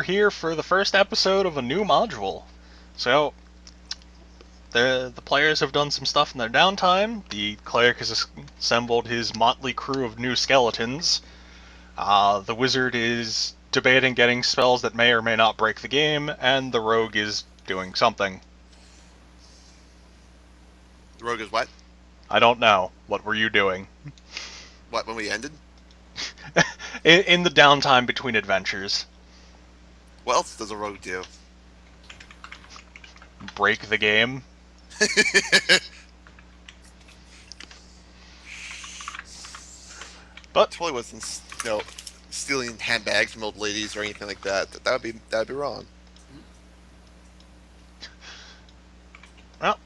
here for the first episode of a new module. So, the players have done some stuff in their downtime. The cleric has assembled his motley crew of new skeletons. The wizard is debating getting spells that may or may not break the game, and the rogue is doing something. The rogue is what? I don't know. What were you doing? What, when we ended? in the downtime between adventures. What else does a rogue do? Break the game. But totally wasn't, stealing handbags from old ladies or anything like that. That'd be wrong. Well,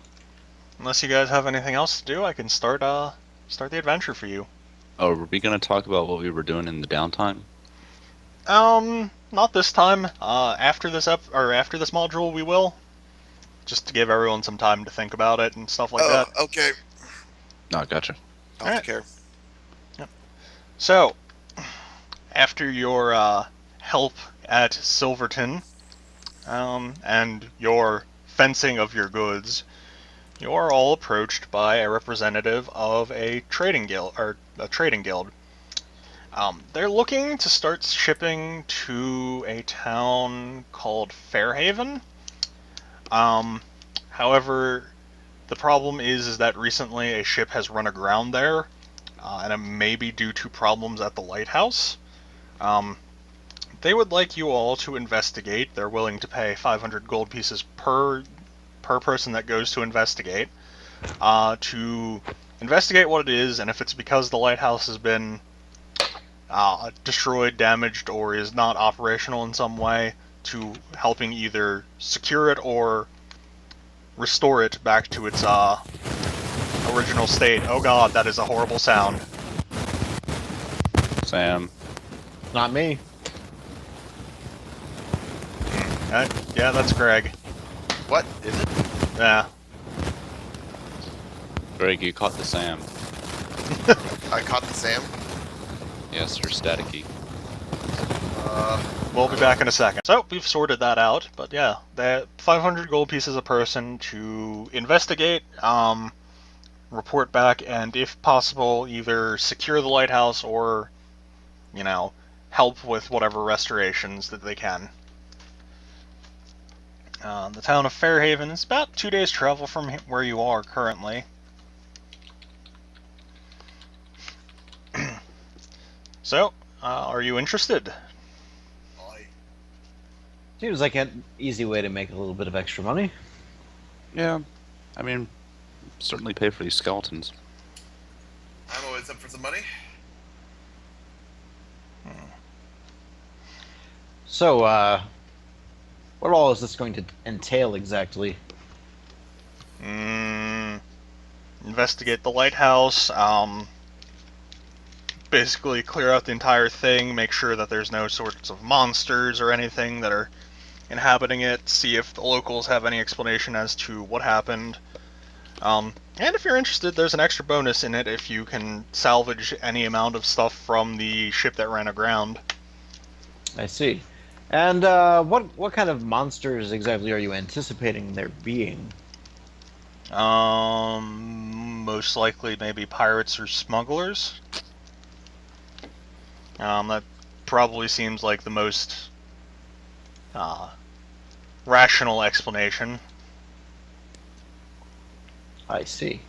unless you guys have anything else to do, I can start the adventure for you. Oh, were we going to talk about what we were doing in the downtime? Not this time. After this module, we will. Just to give everyone some time to think about it and stuff like that. Oh, okay. No, gotcha. I don't care. Yep. So, after your help at Silverton, and your fencing of your goods, you are all approached by a representative of a trading guild. They're looking to start shipping to a town called Fairhaven. However, the problem is that recently a ship has run aground there, and it may be due to problems at the lighthouse. They would like you all to investigate. They're willing to pay 500 gold pieces per person that goes to investigate what it is, and if it's because the lighthouse has been destroyed, damaged, or is not operational in some way, to helping either secure it or restore it back to its original state. Oh god, that is a horrible sound. Sam. Not me. Yeah, that's Greg. What is it? Yeah. Greg, you caught the Sam. I caught the Sam. Yes, you're staticky. We'll be back in a second. So, we've sorted that out, but yeah, 500 gold pieces a person to investigate, report back, and if possible, either secure the lighthouse or, help with whatever restorations that they can. The town of Fairhaven is about 2 days' travel from where you are currently. So, are you interested? Seems like an easy way to make a little bit of extra money. Yeah, I mean, certainly pay for these skeletons. I'm always up for some money. So, what all is this going to entail exactly? Investigate the lighthouse, basically clear out the entire thing, make sure that there's no sorts of monsters or anything that are inhabiting it, see if the locals have any explanation as to what happened. And if you're interested, there's an extra bonus in it if you can salvage any amount of stuff from the ship that ran aground. I see. And what kind of monsters exactly are you anticipating there being? Most likely maybe pirates or smugglers. That probably seems like the most rational explanation. I see.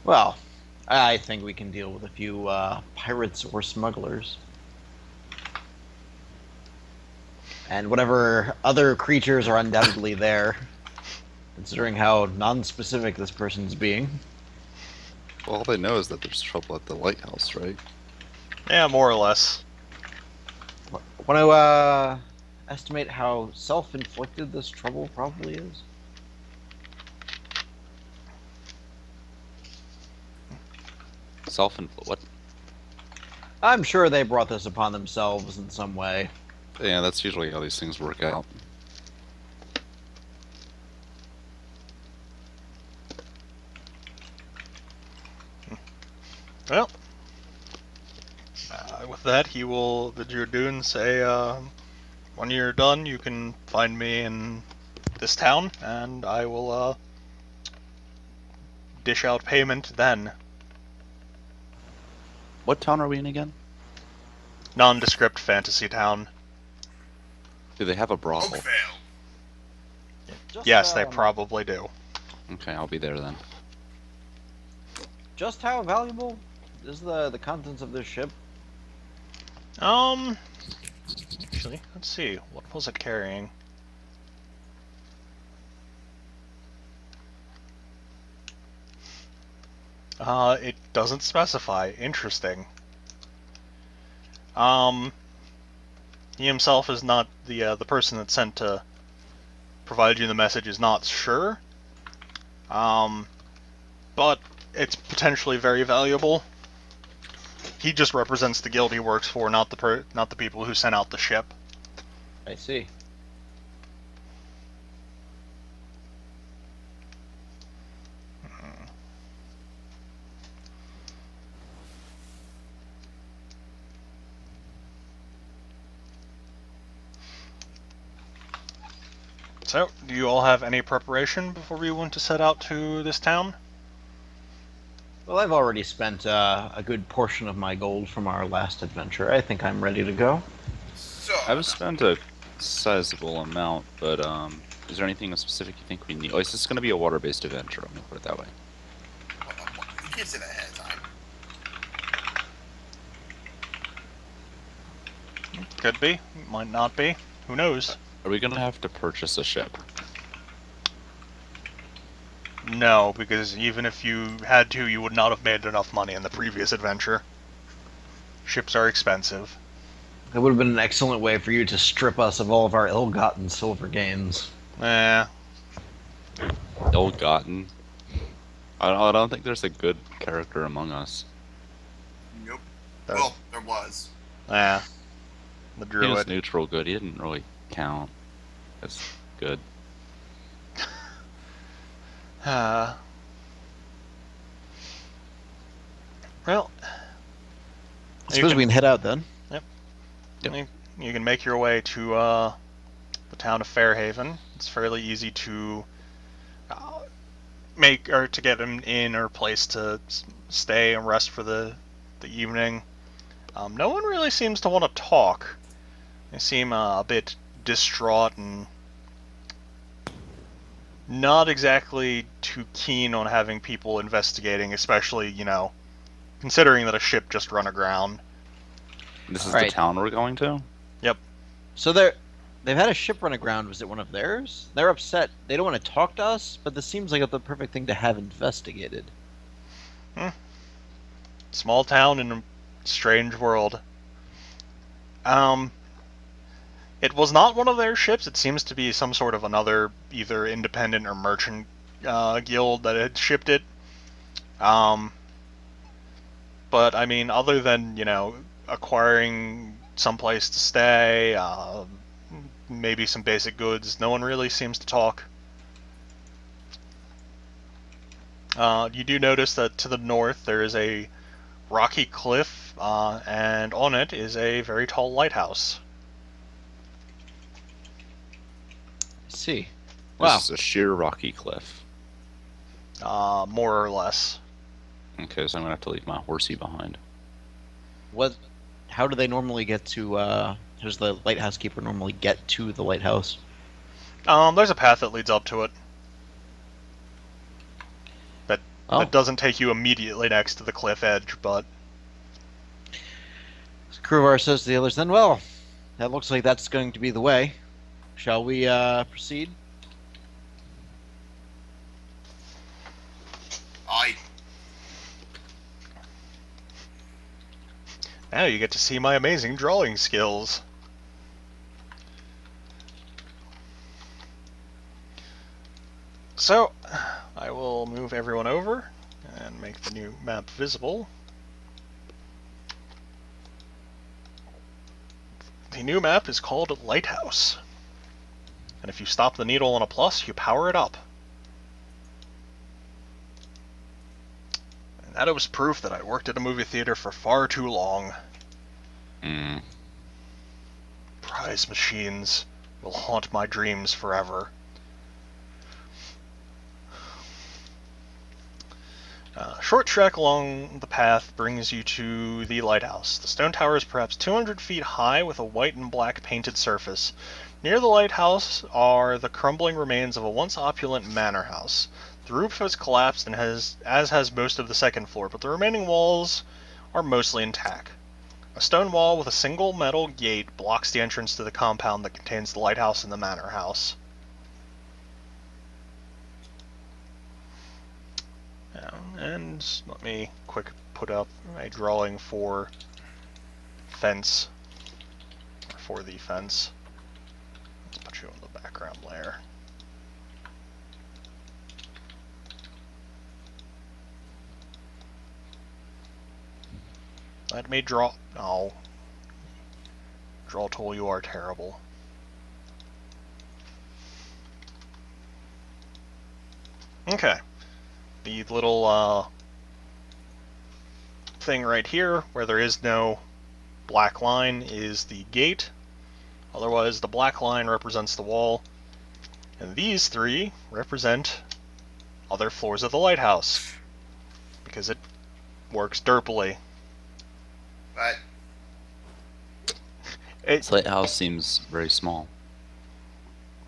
Well, I think we can deal with a few pirates or smugglers. And whatever other creatures are undoubtedly there, considering how non-specific this person's being. Well, all they know is that there's trouble at the lighthouse, right? Yeah, more or less. Want to estimate how self-inflicted this trouble probably is? What? I'm sure they brought this upon themselves in some way. Yeah, that's usually how these things work out. Well, with that, he will, the Dragoon, say, when you're done, you can find me in this town, and I will, dish out payment then. What town are we in again? Nondescript fantasy town. Do they have a brothel? Oakvale. Yes, they probably do. Okay, I'll be there then. Just how valuable is the contents of this ship? Actually, let's see. What was it carrying? It doesn't specify. Interesting. He himself is not the person that's sent to provide you the message is not sure. But it's potentially very valuable. He just represents the guild he works for, not the people who sent out the ship. I see. So, do you all have any preparation before we want to set out to this town? Well, I've already spent a good portion of my gold from our last adventure. I think I'm ready to go. So, I've spent a sizable amount, but is there anything specific you think we need? Oh, is this going to be a water-based adventure? Let me put it that way. you can't say that ahead of time. Could be, might not be. Who knows? Are we going to have to purchase a ship? No, because even if you had to, you would not have made enough money in the previous adventure. Ships are expensive. It would have been an excellent way for you to strip us of all of our ill-gotten silver gains. Ill-gotten. I don't think there's a good character among us. Nope. Uh, Well, there was. The He was druid. neutral good. He didn't really count. That's good. Well, I suppose we can head out then. you can make your way to the town of Fairhaven. It's fairly easy to to get an inn or place to stay and rest for the evening. No one really seems to want to talk. They seem a bit distraught and not exactly too keen on having people investigating, especially, considering that a ship just run aground. This is Alright. the town we're going to? So they've had a ship run aground. Was it one of theirs? They're upset. They don't want to talk to us, but this seems like the perfect thing to have investigated. Small town in a strange world. It was not one of their ships. It seems to be some sort of another, either independent or merchant guild that had shipped it. But I mean, other than acquiring some place to stay, maybe some basic goods, no one really seems to talk. You do notice that to the north there is a rocky cliff, and on it is a very tall lighthouse. I see. This Wow. is a sheer rocky cliff. More or less. Okay, so I'm going to have to leave my horsey behind. How do they normally get to? How does the lighthouse keeper normally get to the lighthouse? There's a path that leads up to it. Oh, That doesn't take you immediately next to the cliff edge, but Kruvar says to the others. Then, well, that looks like that's going to be the way. Shall we proceed? now you get to see my amazing drawing skills. So, I will move everyone over and make the new map visible. The new map is called Lighthouse. And if you stop the needle on a plus, you power it up. And that was proof that I worked at a movie theater for far too long. Mm. Prize machines will haunt my dreams forever. Short trek along the path brings you to the lighthouse. The stone tower is perhaps 200 feet high with a white and black painted surface. Near the lighthouse are the crumbling remains of a once opulent manor house. The roof has collapsed and as has most of the second floor, but the remaining walls are mostly intact. A stone wall with a single metal gate blocks the entrance to the compound that contains the lighthouse and the manor house. And let me quick put up a drawing for fence, or for the fence. Let's put you in the background layer. Let me draw. Oh. Draw tool, you are terrible. Okay. The little thing right here, where there is no black line, is the gate. Otherwise, the black line represents the wall. And these three represent other floors of the lighthouse. Because it works derpily. But This lighthouse seems very small.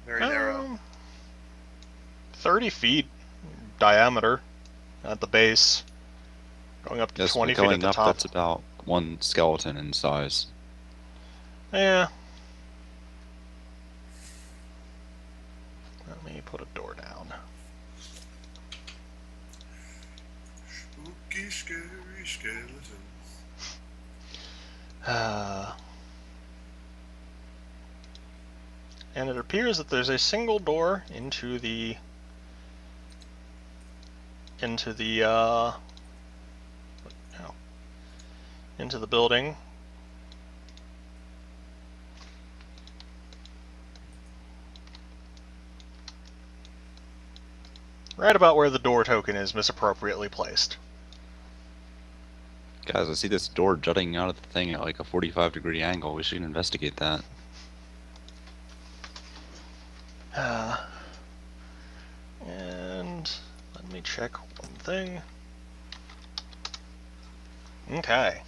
very narrow. 30 feet diameter at the base, going up to Yes, 20 but feet at going the up, top. that's about one skeleton in size. Yeah. Let me put a door down. Spooky, scary skeletons. And it appears that there's a single door into the building. Right about where the door token is misappropriately placed. Guys, I see this door jutting out of the thing at like a 45-degree angle. We should investigate that. And let me check one thing. Okay.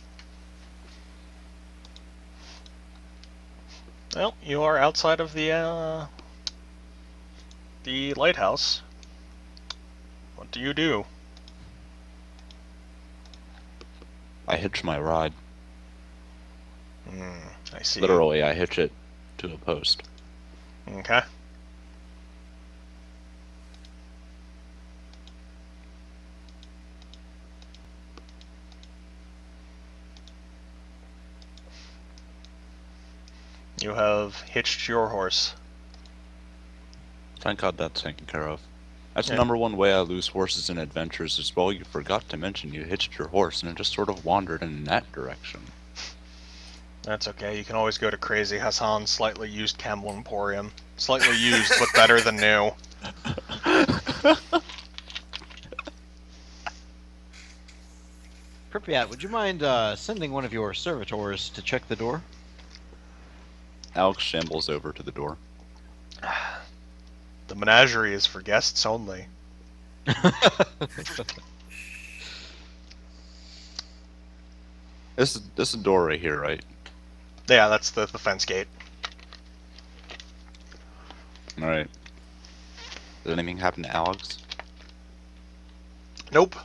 Well, you are outside of the lighthouse. What do you do? I hitch my ride. I see. Literally, I hitch it to a post. Okay. You have hitched your horse. Thank God that's taken care of. That's Yeah. the number one way I lose horses in adventures as well. You forgot to mention you hitched your horse and it just sort of wandered in that direction. That's okay. You can always go to Crazy Hassan's slightly used Camel Emporium. Slightly used, but better than new. Pripyat, would you mind sending one of your servitors to check the door? Alex shambles over to the door. The menagerie is for guests only. This is a door right here, right? Yeah, that's the fence gate. Alright. Did anything happen to Alex? Nope.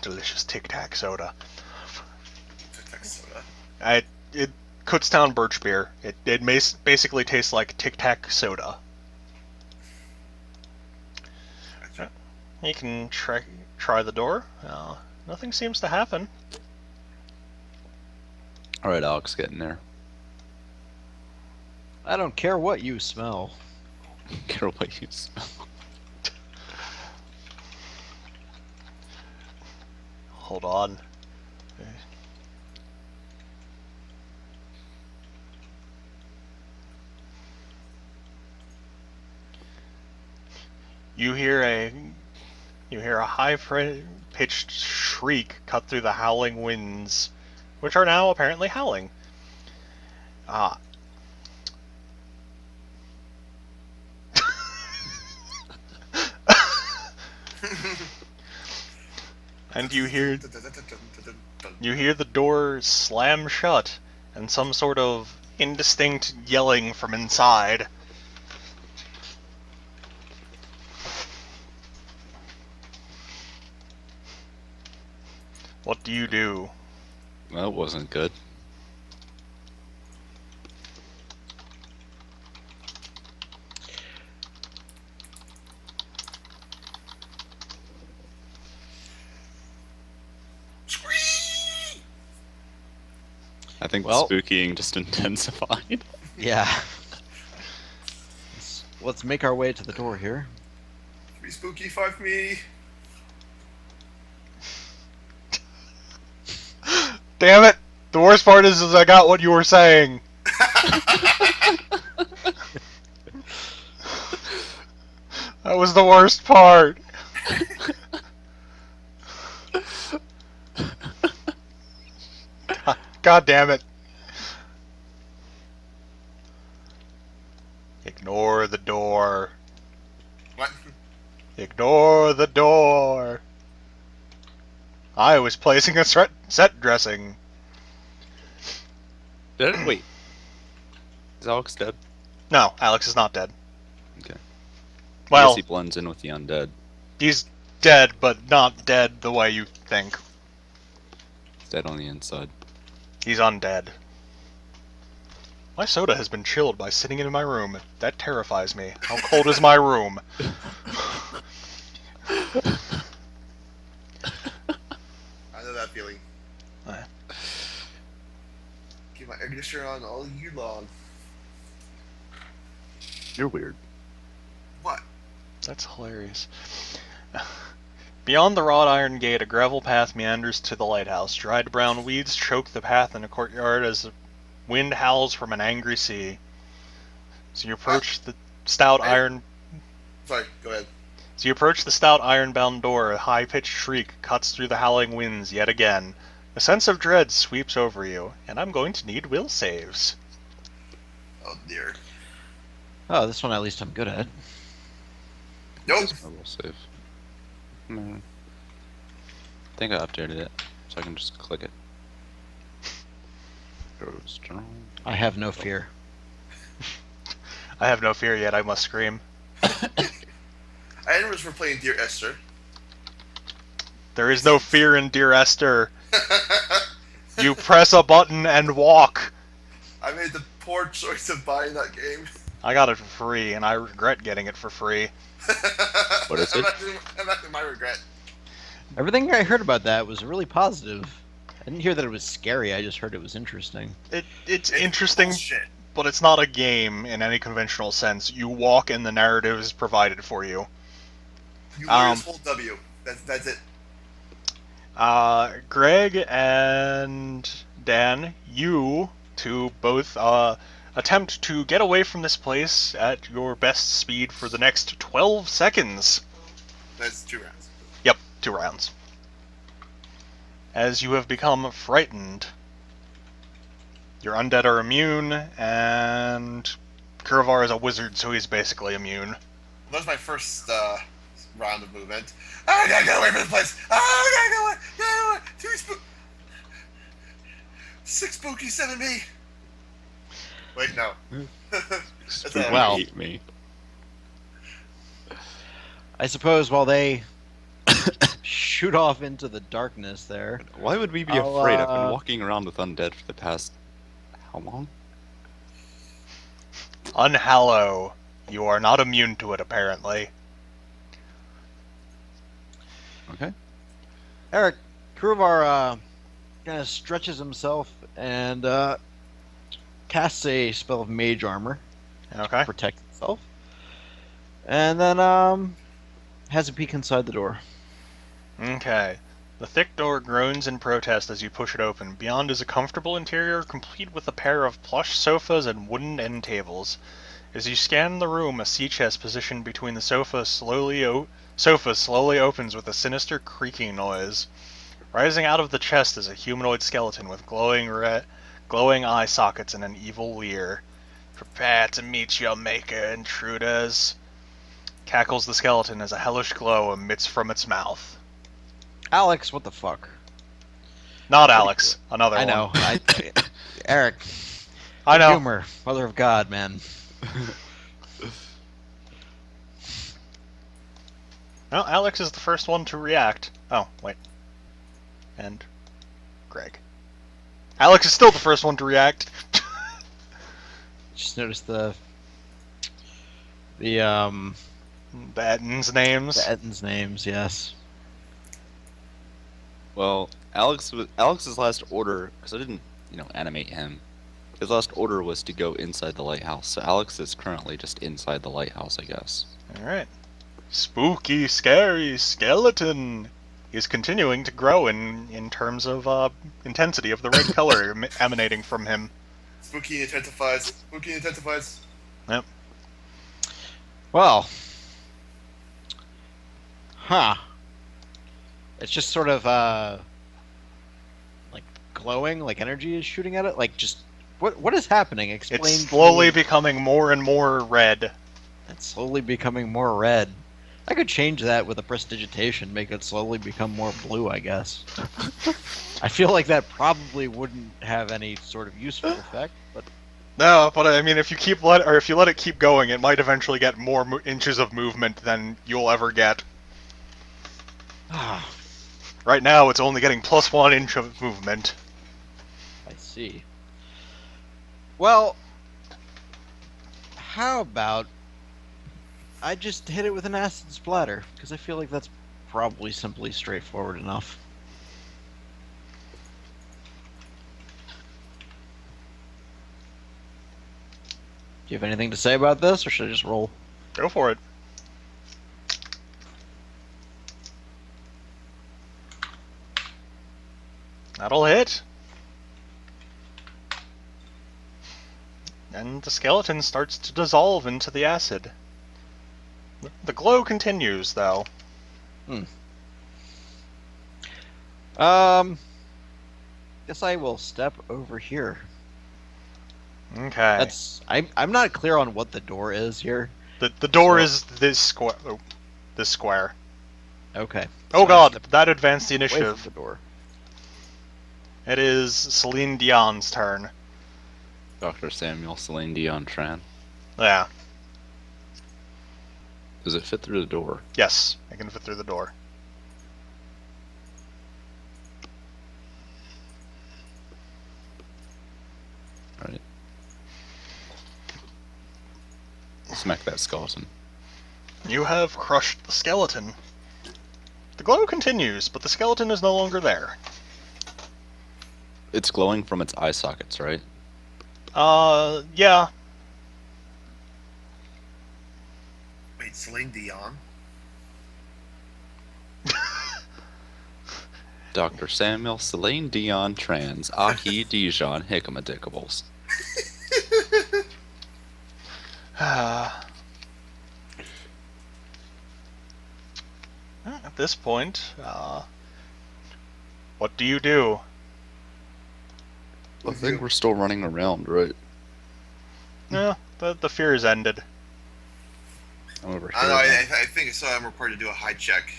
Delicious Tic Tac soda. Tic Tac soda. It Kutztown birch beer. It basically tastes like Tic Tac soda. Gotcha. You can try the door. Nothing seems to happen. Alright, Alex, get in there. I don't care what you smell. Care what you smell. Hold on. You hear you hear a high-pitched shriek cut through the howling winds, which are now apparently howling. Ah. And you hear the door slam shut, and some sort of indistinct yelling from inside. What do you do? That wasn't good. I think Well- the spookying just intensified. Yeah. Let's make our way to the door here. Be spooky, fuck me. Damn it! The worst part is I got what you were saying. That was the worst part. God damn it. Ignore the door. What? Ignore the door. I was placing a set dressing. Wait. Is Alex dead? No, Alex is not dead. Okay. I Well, guess he blends in with the undead. he's dead, but not dead the way you think. He's dead on the inside. He's undead. My soda has been chilled by sitting in my room. That terrifies me. How cold is my room? I know that feeling. Alright. Keep my air conditioner on all year long. You're weird. What? That's hilarious. Beyond the wrought iron gate, a gravel path meanders to the lighthouse. Dried brown weeds choke the path in the courtyard as the wind howls from an angry sea. So you approach the stout Hey. iron. Sorry, go ahead. So you approach the stout iron-bound door. A high-pitched shriek cuts through the howling winds yet again. A sense of dread sweeps over you, and I'm going to need will saves. Oh dear. Oh, this one at least I'm good at. Nope. I will save. I think I updated it, so I can just click it. Goes general. I have no fear. I have no fear yet, I must scream. I was we're playing Dear Esther. There is no fear in Dear Esther. You press a button and walk. I made the poor choice of buying that game. I got it for free, and I regret getting it for free. What is it? I'm not my regret. Everything I heard about that was really positive. I didn't hear that it was scary, I just heard it was interesting. It's interesting, Bullshit. but it's not a game in any conventional sense. You walk and the narrative is provided for you. You lose full W. That's it. Greg and Dan, you two both attempt to get away from this place at your best speed for the next 12 seconds. That's 2 rounds. Yep, 2 rounds. As you have become frightened. Your undead are immune, and Kurvar is a wizard, so he's basically immune. That was my first round of movement. I gotta get away from this place. I gotta go away. Get away. 2 spook. 6 spooky, 7 me. Wait, no. That's not Well. Hate me. I suppose while they shoot off into the darkness there. Why would we be I'll, afraid? I've been walking around with undead for the past... how long? Unhallow. You are not immune to it, apparently. Okay. Eric, Kuruvar kind of stretches himself and casts a spell of mage armor Okay. to protect himself. And then has a peek inside the door. Okay. The thick door groans in protest as you push it open. Beyond is a comfortable interior, complete with a pair of plush sofas and wooden end tables. As you scan the room, a sea chest positioned between the sofa slowly opens with a sinister creaking noise. Rising out of the chest is a humanoid skeleton with glowing eye sockets and an evil leer. Prepare to meet your maker, intruders. Cackles the skeleton as a hellish glow emits from its mouth. Alex, what the fuck? Not Alex, another I one. know. Eric. I know. Humor, mother of God, man. Well, Alex is the first one to react. Oh, wait. And Greg. Alex is still the first one to react. Just noticed the The Etton's names. the Etton's names, yes. Well, Alex's last order, because I didn't, animate him. His last order was to go inside the lighthouse, so Alex is currently just inside the lighthouse, I guess. Alright. Spooky, scary skeleton is continuing to grow in terms of intensity of the red color emanating from him. Spooky intensifies. Spooky intensifies. Yep. Well. Huh. It's just sort of, like, glowing, like energy is shooting at it? Like, just, what is happening? Explain. It's slowly to me. becoming more and more red. It's slowly becoming more red. I could change that with a prestidigitation, make it slowly become more blue, I guess. I feel like that probably wouldn't have any sort of useful effect, but No, but I mean, if you let it keep going, it might eventually get more inches of movement than you'll ever get. Right now, it's only getting +1 inch of movement. I see. Well, how about I just hit it with an acid splatter, because I feel like that's probably simply straightforward enough. Do you have anything to say about this, or should I just roll? Go for it. That'll hit. And the skeleton starts to dissolve into the acid. The glow continues, though. Guess I will step over here. Okay. I'm not clear on what the door is here. The door So- is this square. Oh, this square. Okay. Oh So I god, step that advanced the away from initiative. the door. It is Celine Dion's turn. Dr. Samuel Celine Dion Tran. Yeah. Does it fit through the door? Yes, I can fit through the door. Alright. Smack that skeleton. You have crushed the skeleton. The glow continues, but the skeleton is no longer there. It's glowing from its eye sockets, right? Yeah. Wait, Celine Dion? Dr. Samuel Celine Dion Trans Ahi Dijon Hickamadickables. At this point, what do you do? I think we're still running around, right? Yeah, the fear is ended. I'm over here. I don't know, now. I think so. I'm required to do a high check.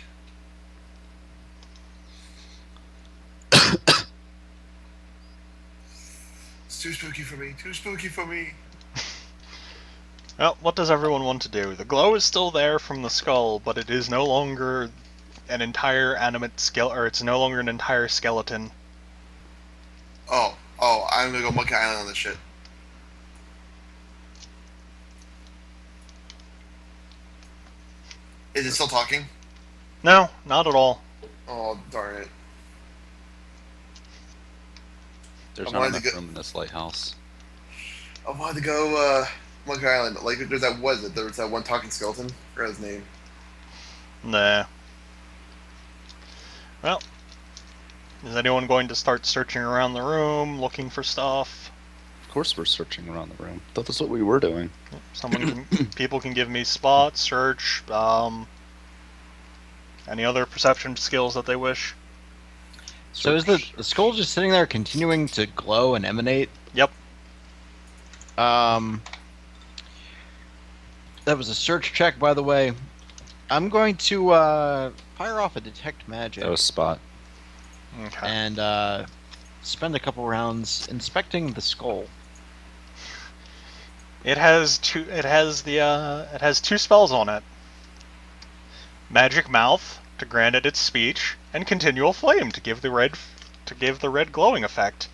It's too spooky for me. Too spooky for me. Well, what does everyone want to do? The glow is still there from the skull, but it is no longer an entire animate skeleton, or it's no longer an entire skeleton. Oh, I'm gonna go Monkey Island on this shit. Is it still talking? No, not at all. Oh, darn it. There's I not wanted enough to go- room in this lighthouse. I wanted to go, Monkey Island. Like, there was that one talking skeleton? I forgot his name. Nah. Well, is anyone going to start searching around the room, looking for stuff? Of course we're searching around the room. Thought that's what we were doing. People can give me spot, search, any other perception skills that they wish. So is the skull just sitting there continuing to glow and emanate? Yep. That was a search check, by the way. I'm going to fire off a detect magic. That was spot. Okay. And spend a couple rounds inspecting the skull. It has two. It has two spells on it. Magic Mouth to grant it its speech, and Continual Flame to give the red glowing effect.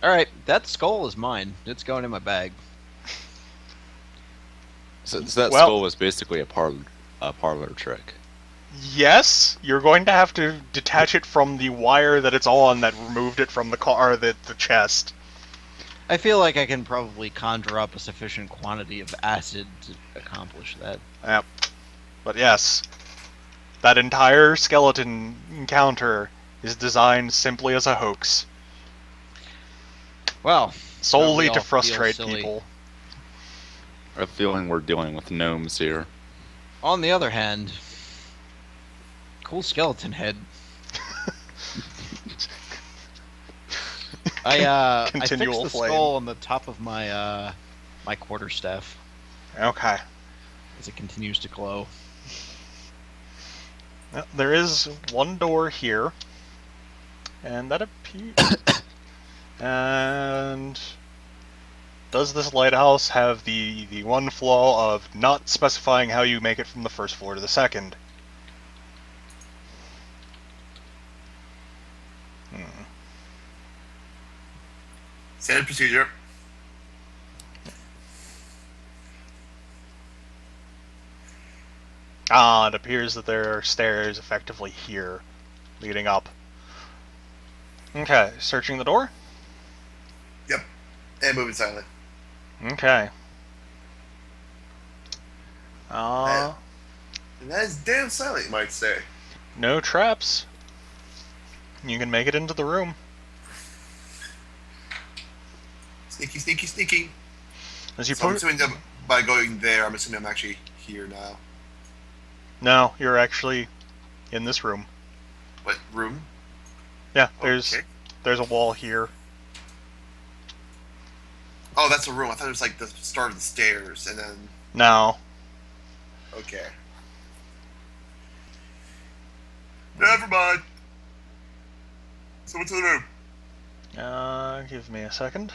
All right, that skull is mine. It's going in my bag. So that skull was basically a parlor trick. Yes, you're going to have to detach it from the wire that it's on that removed it from the car, the chest. I feel like I can probably conjure up a sufficient quantity of acid to accomplish that. Yep. But yes, that entire skeleton encounter is designed simply as a hoax, Well, solely we all to feel frustrate silly. people. I have a feeling we're dealing with gnomes here. On the other hand, cool skeleton head. I fixed Continual the flame. skull on the top of my my quarterstaff Okay. as it continues to glow. Well, there is one door here, and that appears. And does this lighthouse have the one flaw of not specifying how you make it from the first floor to the second? Standard procedure. Ah, it appears that there are stairs effectively here, leading up. Okay, searching the door? Yep. And moving silently. Okay. And that is damn silent, you might say. No traps. You can make it into the room. Sneaky, sneaky, sneaky. As you So I'm put... assuming that by going there, I'm assuming I'm actually here now. No, you're actually in this room. What, room? Yeah, there's Okay. a wall here. Oh, that's a room. I thought it was like the start of the stairs, and then... No. Okay. Never mind. So what's in the room? Give me a second.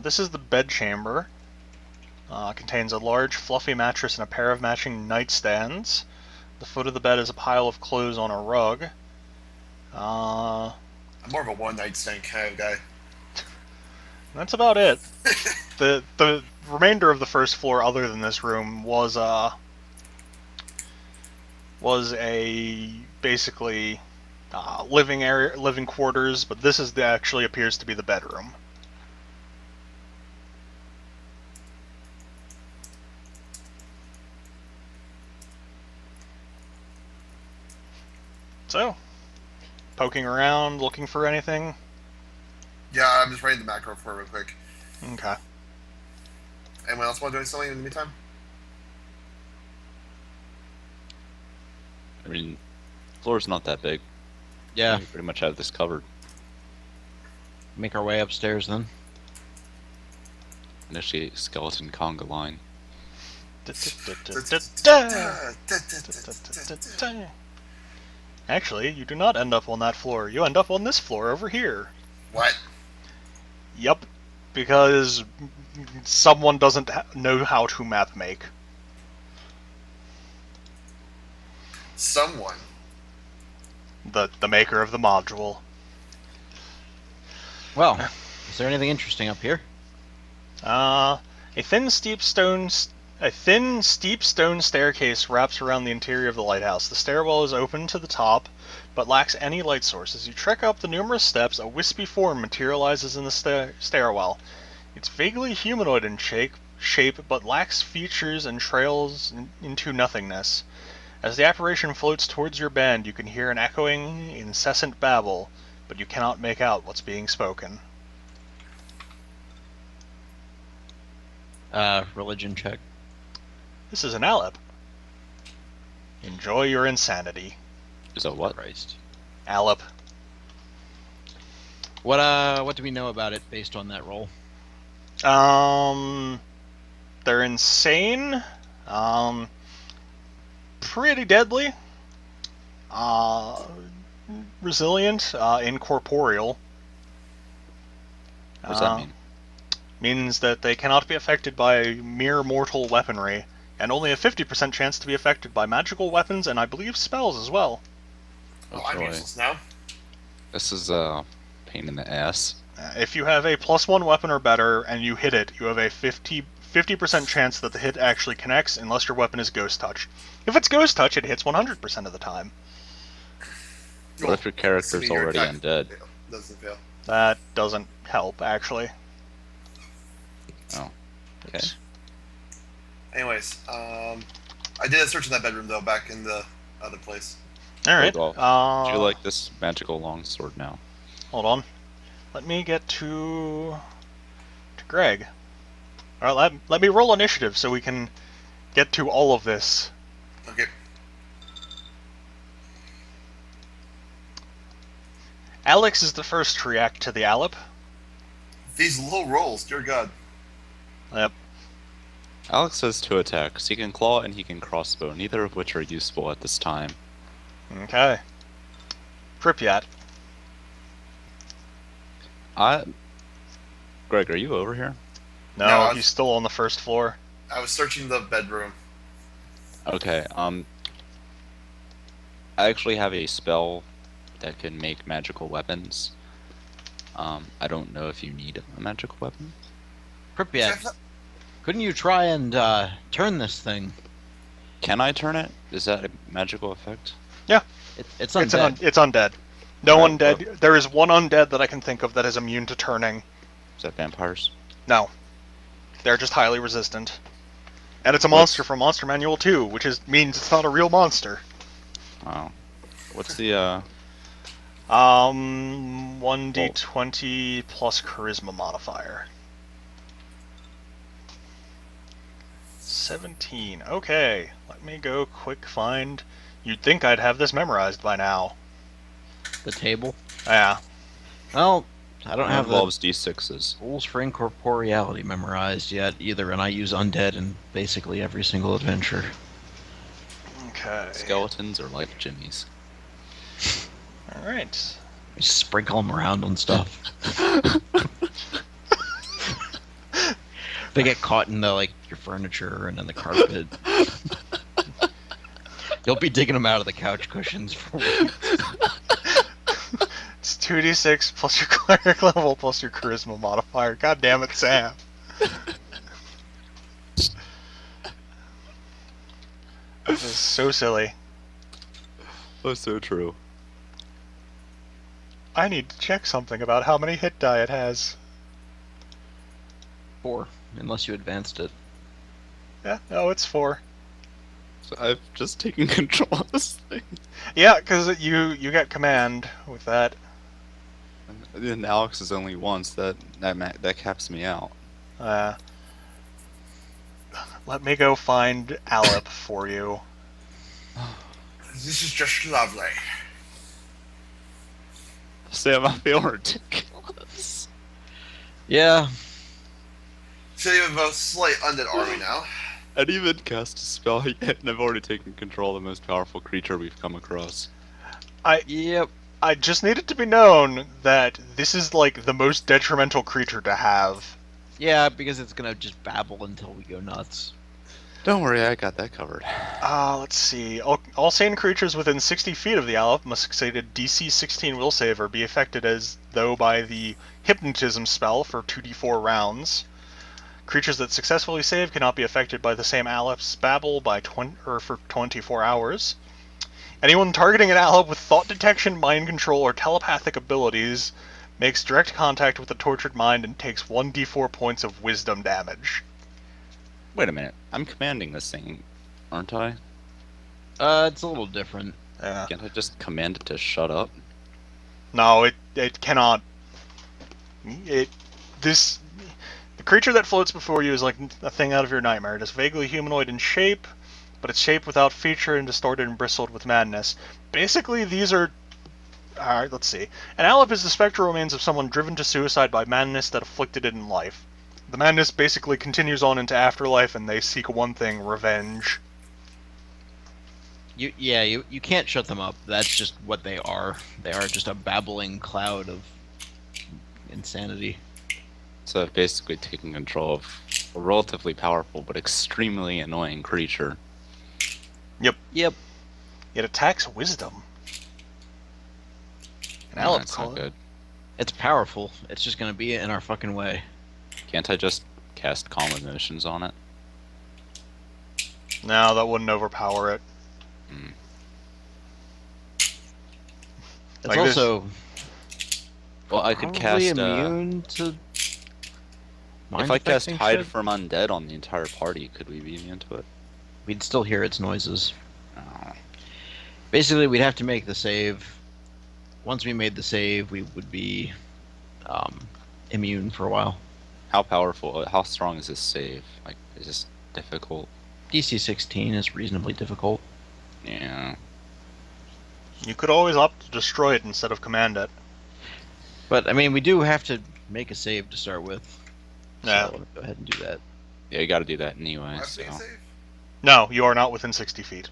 This is the bedchamber. Contains a large fluffy mattress and a pair of matching nightstands. The foot of the bed is a pile of clothes on a rug. I'm more of a one-night stand kind of guy. That's about it. The remainder of the first floor, other than this room, was a basically living area, living quarters, but this is actually appears to be the bedroom. So, poking around, looking for anything. Yeah, I'm just writing the macro for it real quick. Okay. Anyone else want to do something in the meantime? I mean, the floor's not that big. Yeah, We pretty much have this covered. make our way upstairs then. Initiate skeleton conga line. Actually, you do not end up on that floor. You end up on this floor over here. What? Yup. Because someone doesn't know how to map make. Someone. The maker of the module. Well, is there anything interesting up here? A thin, steep stone staircase wraps around the interior of the lighthouse. The stairwell is open to the top, but lacks any light source. As you trek up the numerous steps, a wispy form materializes in the stairwell. It's vaguely humanoid in shape, but lacks features and trails into nothingness. As the apparition floats towards your band, you can hear an echoing, incessant babble, but you cannot make out what's being spoken. Religion check. This is an Alep. Enjoy your insanity. Is that what? Christ. Alep. What do we know about it based on that roll? They're insane. Pretty deadly. Resilient. Incorporeal. What does that mean? Means that they cannot be affected by mere mortal weaponry, and only a 50% chance to be affected by magical weapons and I believe spells as well. Oh, I'm joy. useless now. This is a pain in the ass. If you have a +1 weapon or better and you hit it, you have a 50% chance that the hit actually connects unless your weapon is Ghost Touch. If it's Ghost Touch, it hits 100% of the time. What if your character's Assuming your already attack undead? Doesn't fail. That doesn't help, actually. Oh, okay. Anyways, I did a search in that bedroom though, back in the other place. Alright. Would you like this magical longsword now? Hold on. Let me get to Greg. Alright, let me roll initiative so we can get to all of this. Okay. Alex is the first to react to the Alep. These low rolls, dear God. Yep. Alex has 2 attacks. He can claw and he can crossbow, neither of which are useful at this time. Okay. Pripyat. Greg, are you over here? No, No, he's still on the first floor. I was searching the bedroom. Okay, I actually have a spell that can make magical weapons. I don't know if you need a magical weapon. Pripyat, couldn't you try and turn this thing? Can I turn it? Is that a magical effect? It's undead. It's undead. No Right, undead. There is one undead that I can think of that is immune to turning. Is that vampires? No. They're just highly resistant. And it's a monster from Monster Manual 2, which means it's not a real monster. Wow. What's the 1d20 plus charisma modifier. 17. Okay, let me go quick find. You'd think I'd have this memorized by now. The table. Yeah. Well, I don't it have the involves d6s. rules for incorporeality memorized yet either, and I use undead in basically every single adventure. Okay. Skeletons are like jimmies. Alright. I sprinkle them around on stuff. They get caught in your furniture and in the carpet. You'll be digging them out of the couch cushions for weeks. It's 2d6 plus your cleric level plus your charisma modifier. God damn it, Sam. This is so silly. Oh, so true. I need to check something about how many hit die it has. 4, unless you advanced it. Yeah, no, it's 4. So I've just taken control of this thing. Yeah, because you get command with that. And Alex is only once. That caps me out. Let me go find Alep for you. This is just lovely. Sam, I feel ridiculous. Yeah. So you have a slight undead army now. I didn't even cast a spell yet, and I've already taken control of the most powerful creature we've come across. Yep. I just need it to be known that this is like the most detrimental creature to have. Yeah, because it's gonna just babble until we go nuts. Don't worry, I got that covered. Let's see. All sane creatures within 60 feet of the Alep must succeed a DC 16 will save or be affected as though by the hypnotism spell for 2d4 rounds. Creatures that successfully save cannot be affected by the same Alep's babble for 24 hours. Anyone targeting an Alep with thought detection, mind control, or telepathic abilities makes direct contact with the tortured mind and takes 1d4 points of wisdom damage. Wait a minute. I'm commanding this thing, aren't I? It's a little different. Yeah. Can't I just command it to shut up? No, it cannot. It this the creature that floats before you is like a thing out of your nightmare. It is vaguely humanoid in shape, but it's shaped without feature and distorted and bristled with madness. Basically, these are. Alright, let's see. An Alep is the spectral remains of someone driven to suicide by madness that afflicted it in life. The madness basically continues on into afterlife, and they seek one thing: revenge. You can't shut them up. That's just what they are. They are just a babbling cloud of insanity. So I've basically taken control of a relatively powerful but extremely annoying creature. Yep. It attacks wisdom. An No, Alep that's not good. It's powerful. It's just gonna be in our fucking way. Can't I just cast Calm Emotions on it? No, that wouldn't overpower it. Hmm. It's Like this. also Well, I could probably cast. immune to. If I cast mind-affecting Hide shit? from Undead on the entire party, could we be immune to it? We'd still hear its noises. Oh. Basically, we'd have to make the save. Once we made the save, we would be immune for a while. How powerful? How strong is this save? Like, is this difficult? DC 16 is reasonably difficult. Yeah. You could always opt to destroy it instead of command it. But, I mean, we do have to make a save to start with. Yeah. So, let me go ahead and do that. Yeah, you got to do that anyway. I have So. to save? No, you are not within 60 feet.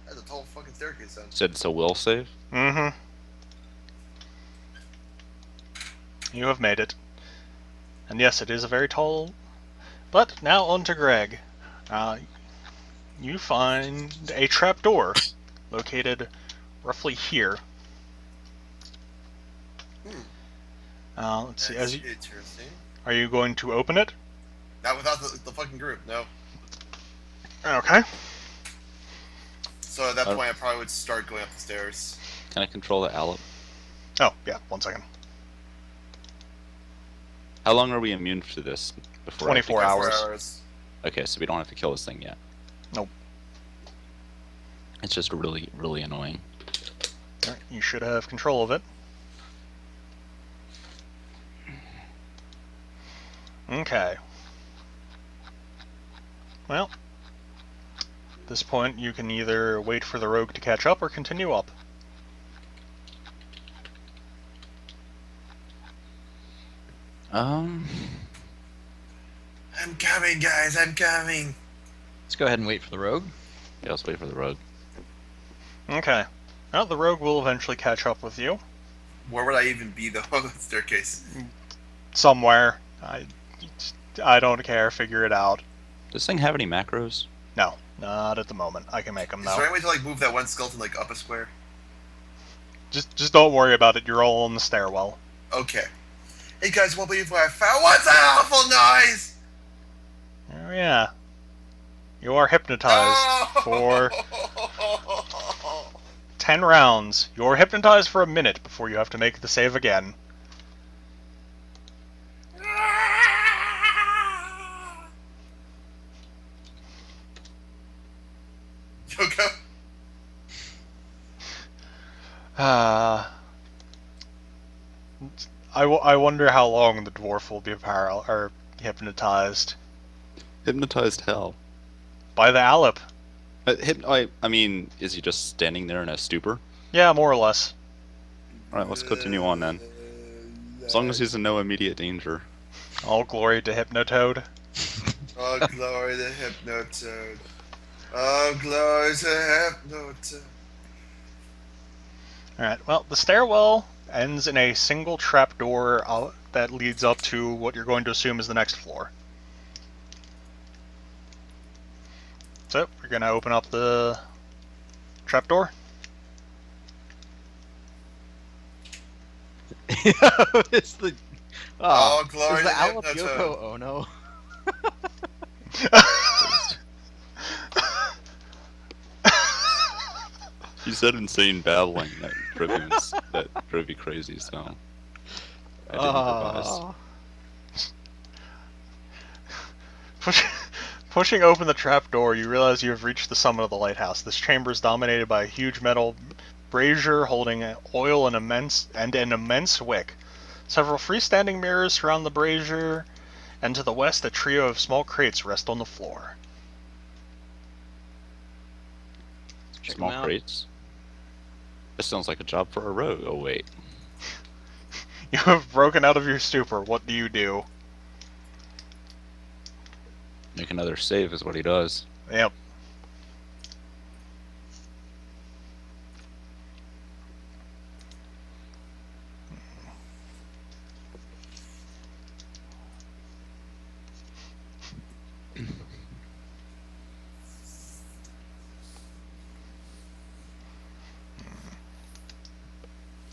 That's a tall fucking staircase then. Said it's a will save. Mm-hmm. You have made it. And yes, it is a very tall... But now on to Greg. You find a trapdoor located roughly here. Let's see. That's interesting. Are you going to open it? Not without the fucking group, no. Okay. So at that point, I probably would start going up the stairs. Can I control the Alep? Oh, yeah, 1 second. How long are we immune to this? Before 24 hours. 24 hours. Okay, so we don't have to kill this thing yet. Nope. It's just really, really annoying. Alright, you should have control of it. Okay. Well, at this point you can either wait for the rogue to catch up or continue up. I'm coming, guys. I'm coming. Let's go ahead and wait for the rogue. Yeah, let's wait for the rogue. Okay. Well, the rogue will eventually catch up with you. Where would I even be though? On the staircase. Somewhere. I don't care, figure it out. Does this thing have any macros? No, not at the moment. I can make them Is though. there any way to like move that one skeleton like up a square? Just don't worry about it, you're all on the stairwell. Okay. Hey guys, won't believe what I found. What's that awful noise? Oh yeah. You are hypnotized for 10 rounds. You're hypnotized for a minute before you have to make the save again. Yoko? I wonder how long the dwarf will be or hypnotized. Hypnotized hell. By the Alep. I mean, is he just standing there in a stupor? Yeah, more or less. Alright, let's continue on then. As long as he's in no immediate danger. All glory to Hypnotoad. Oh, glory to Hypnotoad. Oh, glory to Hypnotoad. Alright, well, the stairwell ends in a single trapdoor that leads up to what you're going to assume is the next floor. So, we're going to open up the trapdoor. It's the. Oh, glory Is the to Alep Hypnotoad. Yoko Ono? You said insane babbling that drove you crazy, so I didn't improvise. Pushing open the trapdoor, you realize you have reached the summit of the lighthouse. This chamber is dominated by a huge metal brazier holding oil and an immense wick. Several freestanding mirrors surround the brazier, and to the west, a trio of small crates rest on the floor. Check 'em Small out. crates. This sounds like a job for a rogue. Oh wait. You have broken out of your stupor. What do you do? Make another save is what he does. Yep.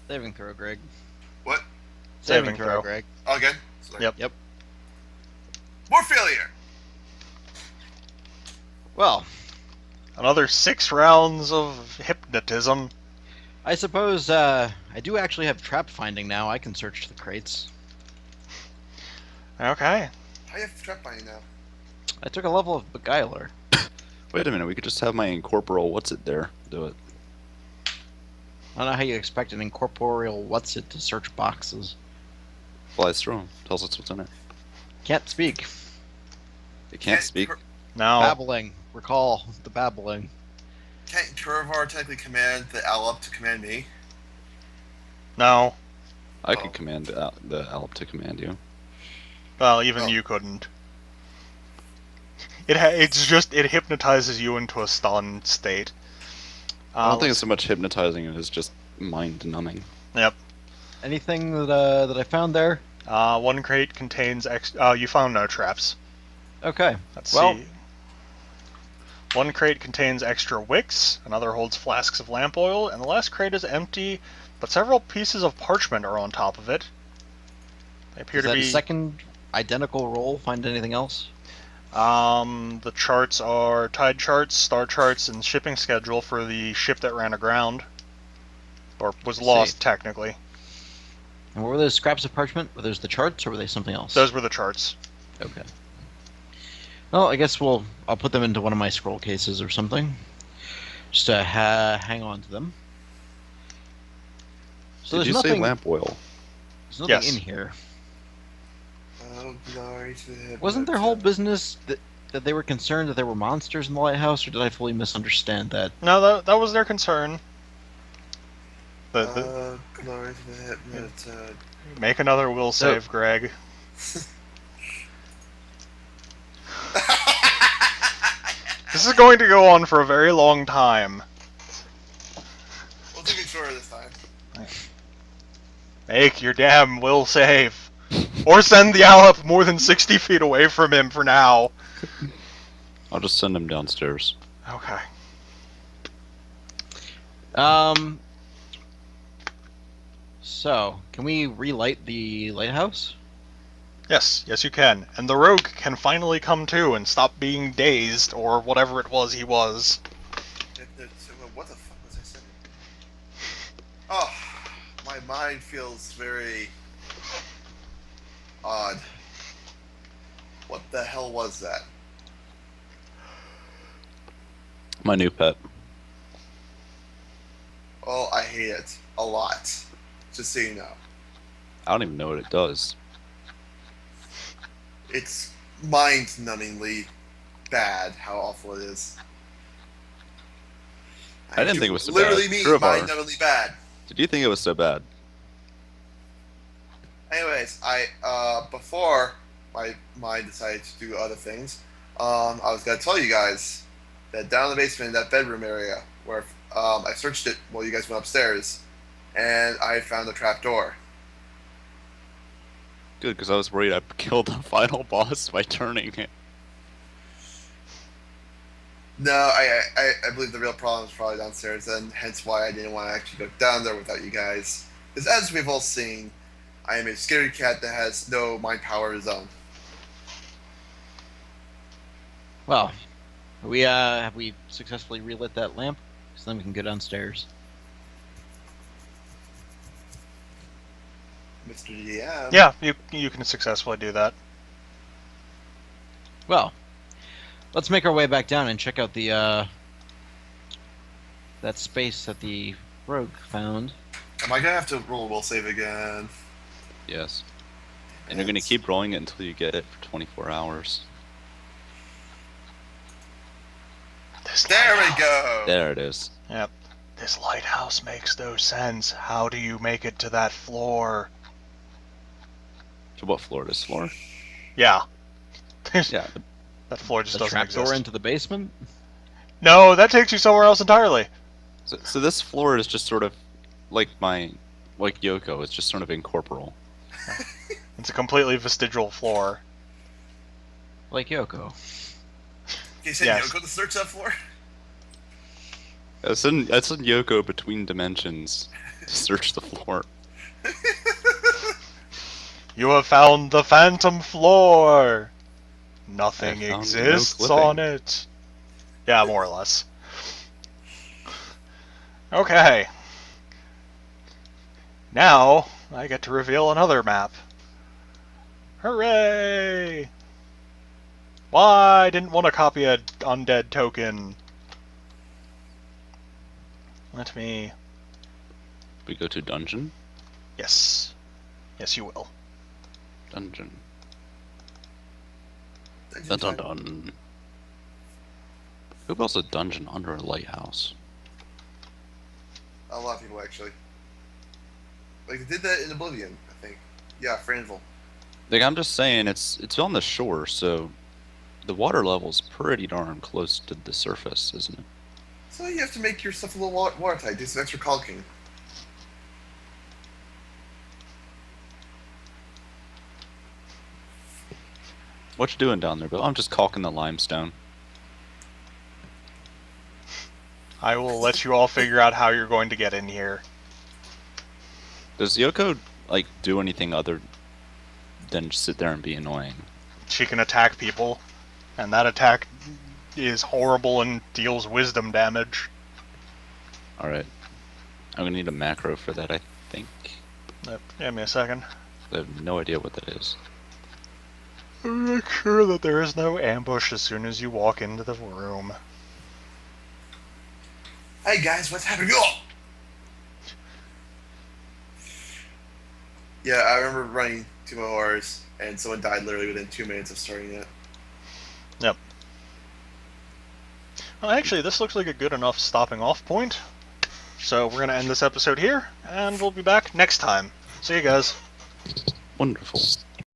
Saving throw, Greg. What? Saving throw. Greg. Oh, again? Sorry. Yep. Yep. More failure! Well, Another 6 rounds of hypnotism. I suppose I do actually have trap finding now. I can search the crates. Okay. How you have trap binding now? I took a level of Beguiler. Wait a minute, we could just have my incorporeal what's it there do it. I don't know how you expect an incorporeal what's it to search boxes. Flies through 'em, tells us what's in it. Can't speak. It can't speak. No. Babbling. Recall the babbling. Can't Turavar technically command the owl up to command me? No. I could command the Alp to command you. Well, even Oh. you couldn't. It hypnotizes you into a stunned state. I don't think it's so much hypnotizing as just mind numbing. Yep. Anything that I found there? One crate contains you found no traps. Okay. Let's Well- see. One crate contains extra wicks, another holds flasks of lamp oil, and the last crate is empty, but several pieces of parchment are on top of it. They appear Is to that be... a second identical roll? Find anything else? The charts are tide charts, star charts, and shipping schedule for the ship that ran aground. Or was lost, technically. And what were those scraps of parchment? Were those the charts, or were they something else? Those were the charts. Okay. Well, I guess I'll put them into one of my scroll cases or something, just to hang on to them. So Did you there's say nothing. lamp oil? There's nothing Yes. in here. Oh, glory to the Wasn't their whole business that they were concerned that there were monsters in the lighthouse, or did I fully misunderstand that? No, that was their concern. Glory to the hypnotized. Make another will So- save, Greg. This is going to go on for a very long time. We'll take it shorter this time. Make your damn will save. Or send the owl up more than 60 feet away from him for now. I'll just send him downstairs. Okay. So, can we relight the lighthouse? Yes, you can. And the rogue can finally come to and stop being dazed, or whatever it was he was. What the fuck was I saying? Oh, my mind feels very odd. What the hell was that? My new pet. Oh, I hate it a lot. Just so you know. I don't even know what it does. It's mind-numbingly bad how awful it is. I didn't think it was so literally bad. mean True of our- mind-numbingly bad. Did you think it was so bad? Anyways, before my mind decided to do other things, I was gonna tell you guys that down in the basement, in that bedroom area, where I searched it while you guys went upstairs, and I found a trap door. Good, because I was worried I killed the final boss by turning it. No, I believe the real problem is probably downstairs, and hence why I didn't want to actually go down there without you guys. Because as we've all seen, I am a scary cat that has no mind power of his own. Well, have we successfully relit that lamp? So then we can go downstairs. Mr. DM. Yeah, you can successfully do that. Well, Let's make our way back down and check out the that space that the rogue found. Am I gonna have to roll a will save again? Yes. And you're gonna keep rolling it until you get it for 24 hours. There we go. There it is. Yep. This lighthouse makes no sense. How do you make it to that floor? So what floor? This floor? Yeah. Yeah. That floor just The doesn't trapdoor exist. into the basement. No, that takes you somewhere else entirely. So this floor is just sort of like like Yoko. It's just sort of incorporeal. It's a completely vestigial floor. Like Yoko. Okay, so Yes. Yoko to search that floor? I send Yoko between dimensions to search the floor. You have found the phantom floor. Nothing I found exists no clipping. on it. Yeah, more or less. Okay. Now, I get to reveal another map. Hooray! Why? I didn't want to copy a undead token. Let me... We go to dungeon. Yes. Yes, you will. Dungeon. Dungeon Dun dun time. dun. Who builds a dungeon under a lighthouse? A lot of people, actually. Like, they did that in Oblivion, I think. Yeah, Franville. Like I'm just saying, it's on the shore, so the water level's pretty darn close to the surface, isn't it? So you have to make your stuff a little watertight, do some extra caulking. What you doing down there, Bill? I'm just caulking the limestone. I will let you all figure out how you're going to get in here. Does Yoko like do anything other than just sit there and be annoying? She can attack people, and that attack is horrible and deals wisdom damage. All right, I'm gonna need a macro for that. I think. Give me a second. I have no idea what that is. Make sure that there is no ambush as soon as you walk into the room. Hey guys, what's happening? Oh! Yeah, I remember running Tomb of Horrors, and someone died literally within 2 minutes of starting it. Yep. Well, actually, this looks like a good enough stopping off point. So we're going to end this episode here, and we'll be back next time. See you guys. Wonderful.